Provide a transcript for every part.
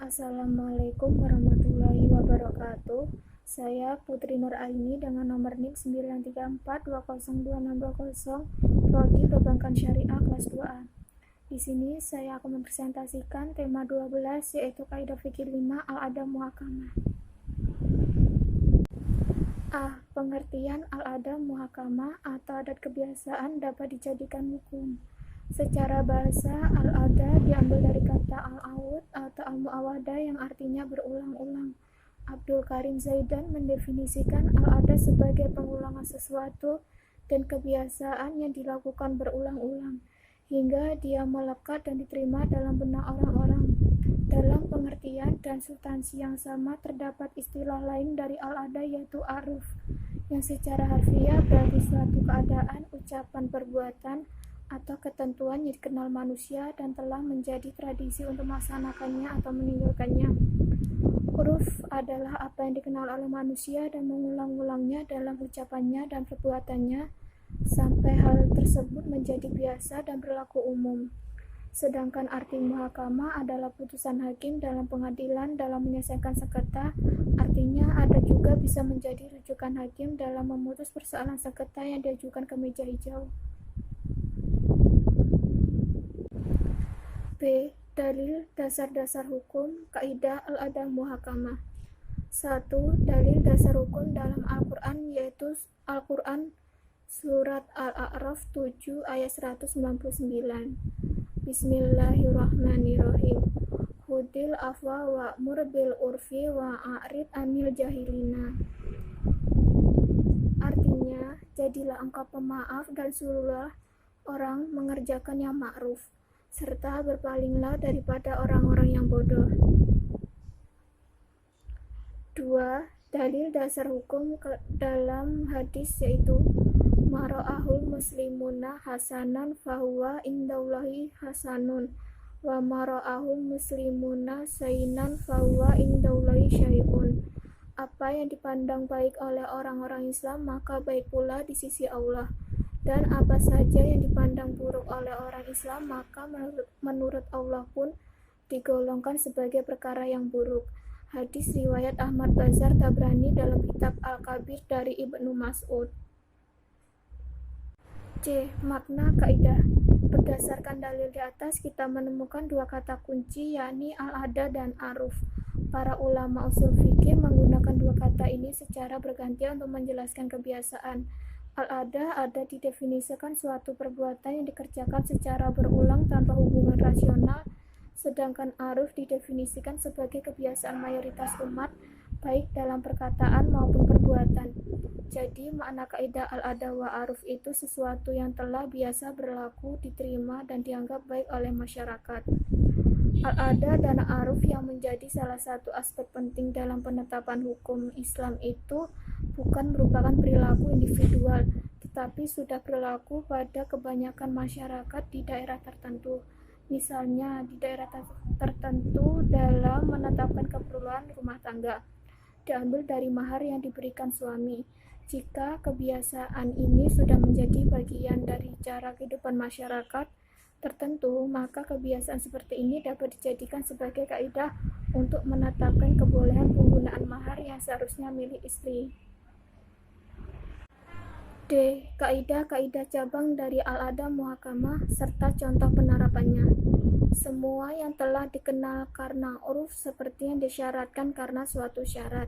Assalamualaikum warahmatullahi wabarakatuh. Saya Putri Nur Aini dengan nomor NIM 934202620, Prodi Perbankan Syariah kelas 2A. Di sini saya akan mempresentasikan tema 12, yaitu Kaidah Fikih 5 Al-Adab Muhakamah. Pengertian Al-Adab Muhakamah atau adat kebiasaan dapat dijadikan hukum. Secara bahasa, al-ada diambil dari kata al-awud atau al-mu'awadah yang artinya berulang-ulang. Abdul Karim Zaidan mendefinisikan al-ada sebagai pengulangan sesuatu dan kebiasaan yang dilakukan berulang-ulang hingga dia melekat dan diterima dalam benak orang-orang. Dalam pengertian dan substansi yang sama terdapat istilah lain dari al-ada, yaitu aruf, yang secara harfiah berarti suatu keadaan, ucapan, perbuatan, atau ketentuan yang dikenal manusia dan telah menjadi tradisi untuk melaksanakannya atau meninggalkannya. Uruf adalah apa yang dikenal oleh manusia dan mengulang-ulangnya dalam ucapannya dan perbuatannya sampai hal tersebut menjadi biasa dan berlaku umum. Sedangkan arti muhakamah adalah putusan hakim dalam pengadilan dalam menyelesaikan sengketa. Artinya ada juga bisa menjadi rujukan hakim dalam memutus persoalan sengketa yang diajukan ke meja hijau. B. Dalil dasar-dasar hukum Kaidah Al-Adab Muhakamah. 1. Dalil dasar hukum dalam Al-Quran, yaitu Al-Quran Surat Al-A'raf 7 ayat 199. Bismillahirrahmanirrahim. Hudil afwa wa'mur bil urfi wa'arid anil jahilina. Artinya, jadilah engkau pemaaf dan suruhlah orang mengerjakan yang ma'ruf, serta berpalinglah daripada orang-orang yang bodoh. 2. Dalil dasar hukum dalam hadis, yaitu mara'ahul muslimuna hasanan fahuwa indallahi hasanun wa mara'ahul muslimuna sayyinan fahuwa indallahi syai'un. Apa yang dipandang baik oleh orang-orang Islam maka baik pula di sisi Allah, dan apa saja yang dipandang buruk oleh orang Islam maka menurut Allah pun digolongkan sebagai perkara yang buruk. Hadis riwayat Ahmad Bazar Tabrani dalam kitab Al-Kabir dari Ibnu Mas'ud. C. Makna kaidah. Berdasarkan dalil di atas kita menemukan dua kata kunci, yakni al-ada dan aruf. Para ulama usul fikih menggunakan dua kata ini secara bergantian untuk menjelaskan kebiasaan. Al-ada ada didefinisikan suatu perbuatan yang dikerjakan secara berulang tanpa hubungan rasional, sedangkan aruf didefinisikan sebagai kebiasaan mayoritas umat, baik dalam perkataan maupun perbuatan. Jadi makna kaidah al-ada wa aruf itu sesuatu yang telah biasa berlaku, diterima, dan dianggap baik oleh masyarakat. Al-ada dan aruf yang menjadi salah satu aspek penting dalam penetapan hukum Islam itu bukan merupakan perilaku individual, tetapi sudah berlaku pada kebanyakan masyarakat di daerah tertentu. Misalnya di daerah tertentu dalam menetapkan keperluan rumah tangga, diambil dari mahar yang diberikan suami. Jika kebiasaan ini sudah menjadi bagian dari cara kehidupan masyarakat tertentu, maka kebiasaan seperti ini dapat dijadikan sebagai kaidah untuk menetapkan kebolehan penggunaan mahar yang seharusnya milik istri. D. Kaidah-kaidah cabang dari al-adab muhakamah serta contoh penerapannya. Semua yang telah dikenal karena uruf seperti yang disyaratkan karena suatu syarat.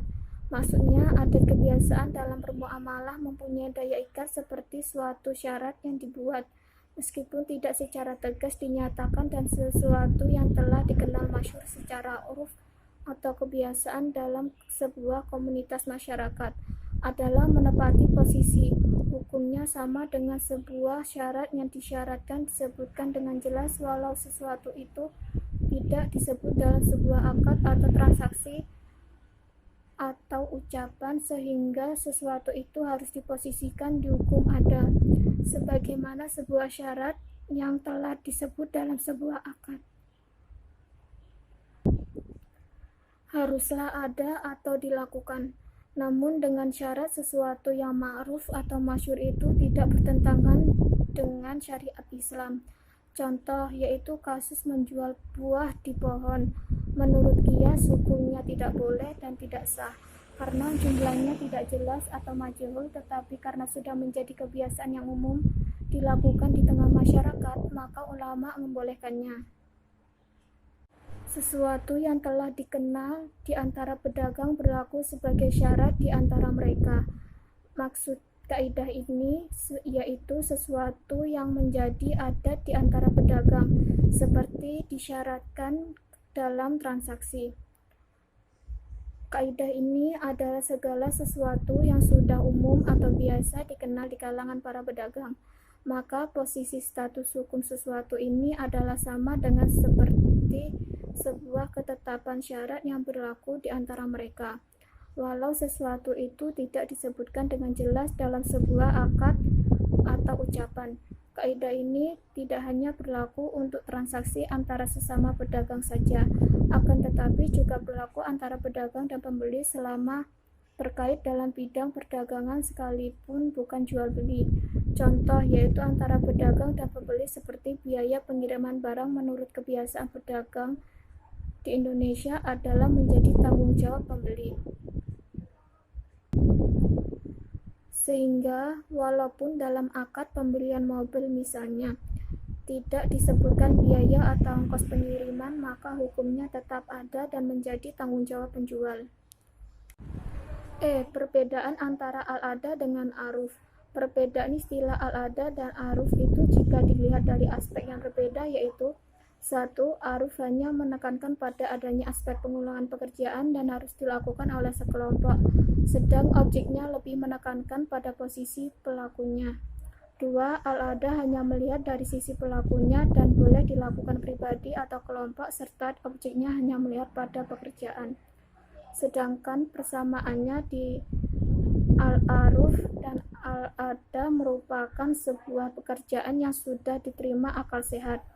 Maksudnya, adat kebiasaan dalam bermuamalah mempunyai daya ikat seperti suatu syarat yang dibuat, meskipun tidak secara tegas dinyatakan, dan sesuatu yang telah dikenal masyhur secara uruf atau kebiasaan dalam sebuah komunitas masyarakat adalah menepati posisi. Hukumnya sama dengan sebuah syarat yang disyaratkan disebutkan dengan jelas walau sesuatu itu tidak disebut dalam sebuah akad atau transaksi atau ucapan, sehingga sesuatu itu harus diposisikan di hukum adat sebagaimana sebuah syarat yang telah disebut dalam sebuah akad. Haruslah ada atau dilakukan, namun dengan syarat sesuatu yang ma'ruf atau masyhur itu tidak bertentangan dengan syariat Islam. Contoh yaitu kasus menjual buah di pohon. Menurut Qiyas, hukumnya tidak boleh dan tidak sah karena jumlahnya tidak jelas atau majhul, tetapi karena sudah menjadi kebiasaan yang umum dilakukan di tengah masyarakat, maka ulama membolehkannya. Sesuatu yang telah dikenal di antara pedagang berlaku sebagai syarat di antara mereka. Maksud kaidah ini yaitu sesuatu yang menjadi adat di antara pedagang, seperti disyaratkan dalam transaksi. Kaidah ini adalah segala sesuatu yang sudah umum atau biasa dikenal di kalangan para pedagang. Maka posisi status hukum sesuatu ini adalah sama dengan seperti sebuah ketetapan syarat yang berlaku di antara mereka, walau sesuatu itu tidak disebutkan dengan jelas dalam sebuah akad atau ucapan. Kaidah ini tidak hanya berlaku untuk transaksi antara sesama pedagang saja, akan tetapi juga berlaku antara pedagang dan pembeli selama terkait dalam bidang perdagangan sekalipun bukan jual beli. Contoh yaitu antara pedagang dan pembeli seperti biaya pengiriman barang menurut kebiasaan pedagang di Indonesia adalah menjadi tanggung jawab pembeli. Sehingga walaupun dalam akad pembelian mobil misalnya tidak disebutkan biaya atau ongkos pengiriman, maka hukumnya tetap ada dan menjadi tanggung jawab penjual. Perbedaan antara al-ada dengan aruf. Perbedaan istilah al-ada dan aruf itu jika dilihat dari aspek yang berbeda, yaitu 1. Aruf hanya menekankan pada adanya aspek pengulangan pekerjaan dan harus dilakukan oleh sekelompok, sedang objeknya lebih menekankan pada posisi pelakunya. 2. Al-ada hanya melihat dari sisi pelakunya dan boleh dilakukan pribadi atau kelompok, serta objeknya hanya melihat pada pekerjaan. Sedangkan persamaannya di al-aruf dan al-ada merupakan sebuah pekerjaan yang sudah diterima akal sehat,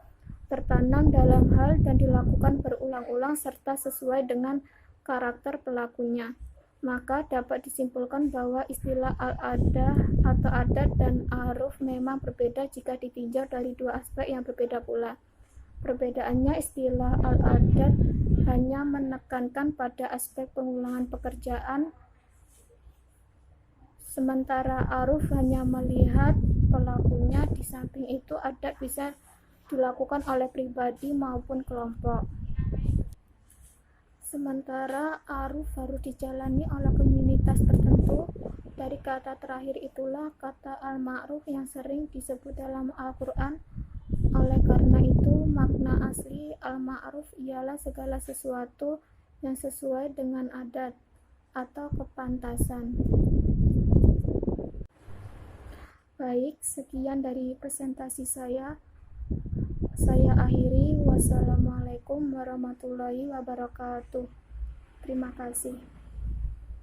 tertanam dalam hal dan dilakukan berulang-ulang serta sesuai dengan karakter pelakunya. Maka dapat disimpulkan bahwa istilah al-ada atau adat dan aruf memang berbeda jika ditinjau dari dua aspek yang berbeda pula. Perbedaannya, istilah al-adat hanya menekankan pada aspek pengulangan pekerjaan, sementara aruf hanya melihat pelakunya. Di samping itu, adat bisa dilakukan oleh pribadi maupun kelompok, sementara aruf harus dijalani oleh komunitas tertentu. Dari kata terakhir itulah kata al-ma'ruf yang sering disebut dalam Al-Quran. Oleh karena itu, makna asli al-ma'ruf ialah segala sesuatu yang sesuai dengan adat atau kepantasan. Baik, sekian dari presentasi saya akhiri. Wassalamualaikum warahmatullahi wabarakatuh. Terima kasih.